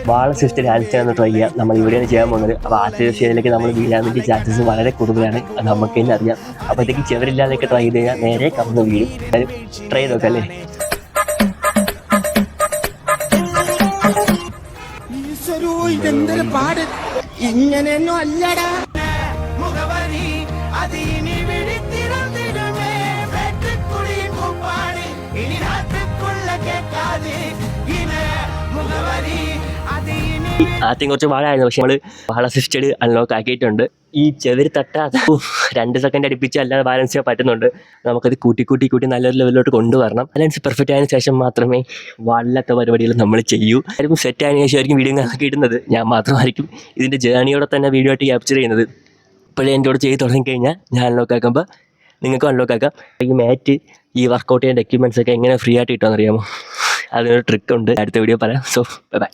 വാള Swift hand stand try ചെയ്യാം. നമ്മൾ ഇവിടെയാണ് ചെയ്യാൻ പോകുന്നത്. അപ്പോൾ ആർട്ടിഫിഷ്യലിലേക്ക് നമ്മൾ വീഴാൻ വേണ്ടി ചാൻസസ് വളരെ കൂടുതലാണ്. അത് നമുക്ക് തന്നെ അറിയാം. അപ്പോഴത്തേക്ക് ചെവരില്ലാതെയൊക്കെ ട്രൈ ചെയ്ത് കഴിഞ്ഞാൽ നേരെ കടന്ന് വീഴും. ട്രൈ ചെയ്ത് നോക്കാം അല്ലേ? ഇങ്ങനെയൊന്നും അല്ലടാ. ആദ്യം കുറച്ച് വാഴായിരുന്നു, പക്ഷെ നമ്മൾ വാള സ്വിഫ്റ്റ് അൺലോക്ക് ആക്കിയിട്ടുണ്ട്. ഈ ചെവര് തട്ടാതെ 2 സെക്കൻഡ് അടുപ്പിച്ച് അല്ലാതെ ബാലൻസ് ചെയ്യാൻ പറ്റുന്നുണ്ട്. നമുക്കത് കൂട്ടി നല്ലൊരു ലെവലിലോട്ട് കൊണ്ടുവരണം. ബാലൻസ് പെർഫെക്റ്റ് ആയതിനു ശേഷം മാത്രമേ വാളില്ലാത്ത പരിപാടികൾ നമ്മൾ ചെയ്യൂ. ആയിരിക്കും സെറ്റ് ആയതിനു ശേഷമായിരിക്കും വീഡിയോ ആക്കി ഇടുന്നത്. ഞാൻ മാത്രമായിരിക്കും ഇതിൻ്റെ ജേണിയോടെ തന്നെ വീഡിയോ ആയിട്ട് ക്യാപ്ചർ ചെയ്യുന്നത്. ഇപ്പോഴേ എൻ്റെ കൂടെ ചെയ്ത് തുടങ്ങിക്കഴിഞ്ഞാൽ ഞാൻ അൺലോക്ക് ആക്കുമ്പോൾ നിങ്ങൾക്കും അൺലോക്ക് ആക്കാം. ഈ മാറ്റ്, ഈ വർക്കൗട്ട് ചെയ്യുന്ന എക്യുപ്മെൻറ്റ്സ് ഒക്കെ എങ്ങനെ ഫ്രീ ആയിട്ട് കിട്ടുമെന്ന് അറിയാമോ? അതിനൊരു ട്രിക്ക് ഉണ്ട്, അടുത്ത വീഡിയോ പറയാം. So by.